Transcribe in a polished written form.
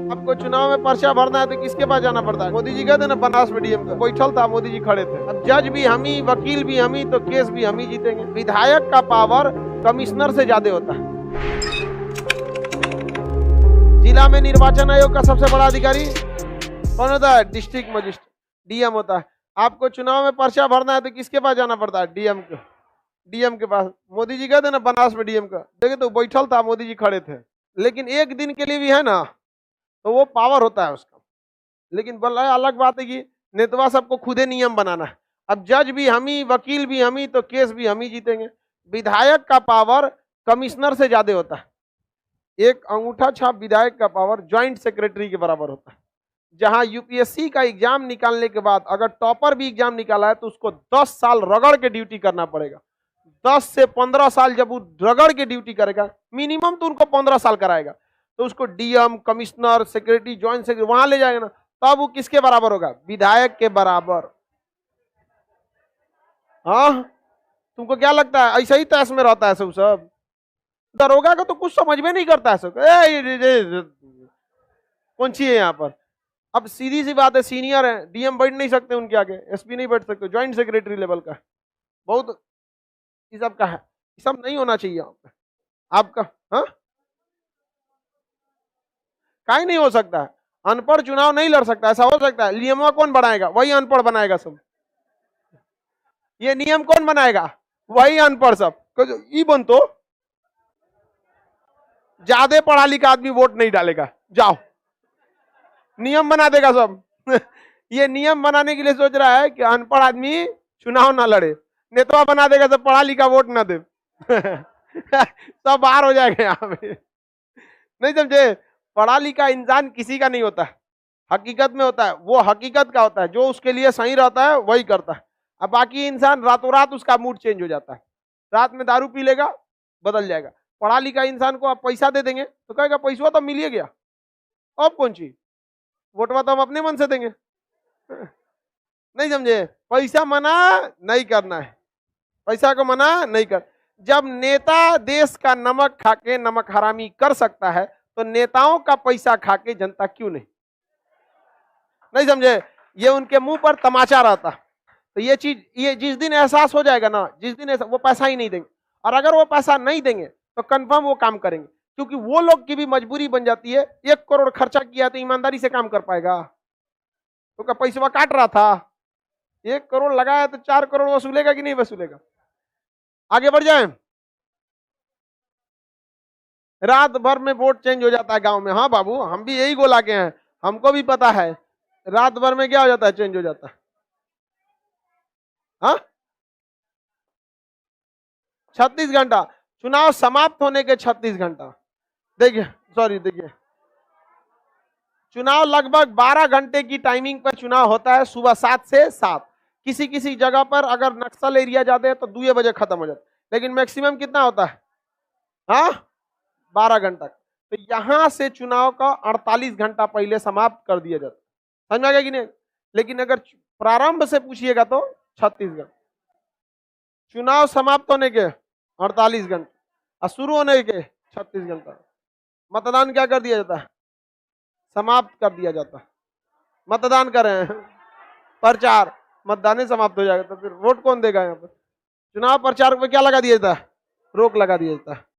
आपको चुनाव में पर्चा भरना है तो किसके पास जाना पड़ता है? मोदी जी गए थे ना बनास में डीएम का, बैठल था, मोदी जी खड़े थे। अब जज भी हम ही, वकील भी हम ही, तो केस भी हम ही जीतेंगे। विधायक का पावर कमिश्नर से ज्यादा होता है। जिला में निर्वाचन आयोग का सबसे बड़ा अधिकारी कौन होता है? डिस्ट्रिक्ट मजिस्ट्रेट, डीएम होता है। आपको चुनाव में पर्चा भरना है तो किसके पास जाना पड़ता है? डीएम के पास। मोदी जी गए थे ना बनास में डीएम का, देखे तो बैठल था, मोदी जी खड़े थे। लेकिन एक दिन के लिए भी है ना, तो वो पावर होता है उसका। लेकिन बोला अलग बात है कि नेतवा सबको खुदे नियम बनाना है। अब जज भी हम ही, वकील भी हम ही, तो केस भी हम ही जीतेंगे। विधायक का पावर कमिश्नर से ज्यादा होता है। एक अंगूठा छाप विधायक का पावर ज्वाइंट सेक्रेटरी के बराबर होता है। जहां यूपीएससी का एग्जाम निकालने के बाद अगर टॉपर भी एग्जाम निकाला है तो उसको 10 साल रगड़ के ड्यूटी करना पड़ेगा। 10 से 15 साल जब वो रगड़ के ड्यूटी करेगा, मिनिमम तो उनको 15 साल कराएगा, तो उसको DM, commissioner, secretary, joint secretary वहां ले जाएगा ना, तब वो किसके बराबर होगा? विधायक के बराबर। हाँ, तुमको क्या लगता है ऐसा ही तैस में रहता है सब? दरोगा को तो कुछ समझ में नहीं करता है सब। कौन सी है यहाँ पर? अब सीधी सी बात है, सीनियर है, डीएम बैठ नहीं सकते उनके आगे, एसपी नहीं बैठ सकते, ज्वाइंट सेक्रेटरी लेवल का बहुत इस सब का है। ये सब नहीं होना चाहिए आपका। हाँ, काहे नहीं हो सकता है? अनपढ़ चुनाव नहीं लड़ सकता, ऐसा हो सकता है? नियम कौन बनाएगा? वही अनपढ़ बनाएगा सब। ये नियम कौन बनाएगा? वही अनपढ़ सब। ई बन तो ज्यादा पढ़ा लिखा आदमी वोट नहीं डालेगा, जाओ नियम बना देगा सब। ये नियम बनाने के लिए सोच रहा है कि अनपढ़ आदमी चुनाव ना लड़े, नेता बना देगा सब पढ़ा लिखा वोट ना दे। सब बाहर हो जाएगा यहाँ पे। नहीं समझे? पढ़ा लिखा इंसान किसी का नहीं होता है, हकीकत में होता है। वो हकीकत का होता है, जो उसके लिए सही रहता है वही करता है। अब बाकी इंसान रातों रात उसका मूड चेंज हो जाता है, रात में दारू पी लेगा, बदल जाएगा। पढ़ा लिखा इंसान को आप पैसा दे देंगे तो कहेगा पैसा तो मिल ही गया, अब कौन सी वोटवा तो हम अपने मन से देंगे। नहीं समझे? पैसा मना नहीं करना है, पैसा को मना नहीं कर। जब नेता देश का नमक खाके नमक हरामी कर सकता है तो नेताओं का पैसा खाके जनता क्यों नहीं? नहीं समझे? ये उनके मुंह पर तमाचा रहता। तो ये चीज, ये जिस दिन एहसास हो जाएगा ना, जिस दिन वो पैसा ही नहीं देंगे, और अगर वो पैसा नहीं देंगे तो कंफर्म वो काम करेंगे, क्योंकि वो लोग की भी मजबूरी बन जाती है। 1 करोड़ खर्चा किया तो ईमानदारी से काम कर पाएगा? तो क्या पैसा काट रहा था? 1 करोड़ लगाया तो 4 करोड़ वसूलेगा कि नहीं वसूलेगा? आगे बढ़ जाए। रात भर में वोट चेंज हो जाता है गांव में। हाँ बाबू, हम भी यही गोला के हैं, हमको भी पता है। रात भर में क्या हो जाता है? चेंज हो जाता है। हाँ, 36 घंटा। चुनाव समाप्त होने के 36 घंटा। देखिए, सॉरी, देखिए, चुनाव लगभग 12 घंटे की टाइमिंग पर चुनाव होता है, सुबह 7 से 7। किसी किसी जगह पर अगर नक्सल एरिया ज्यादा है तो 2 बजे खत्म हो जाता है, लेकिन मैक्सिमम कितना होता है? हाँ, 12 घंटा। तो यहां से चुनाव का 48 घंटा पहले समाप्त कर दिया जाता है। समझ में आ गया कि नहीं? लेकिन अगर प्रारंभ से पूछिएगा तो 36 घंटा। चुनाव समाप्त होने के 48 घंटे और शुरू होने के 36 घंटा। मतदान क्या कर दिया जाता है? समाप्त कर दिया जाता है। मतदान करें, प्रचार, मतदान समाप्त हो जाएगा तो फिर वोट कौन देगा? यहाँ पर चुनाव प्रचार पे क्या लगा दिया जाता है? रोक लगा दिया जाता है।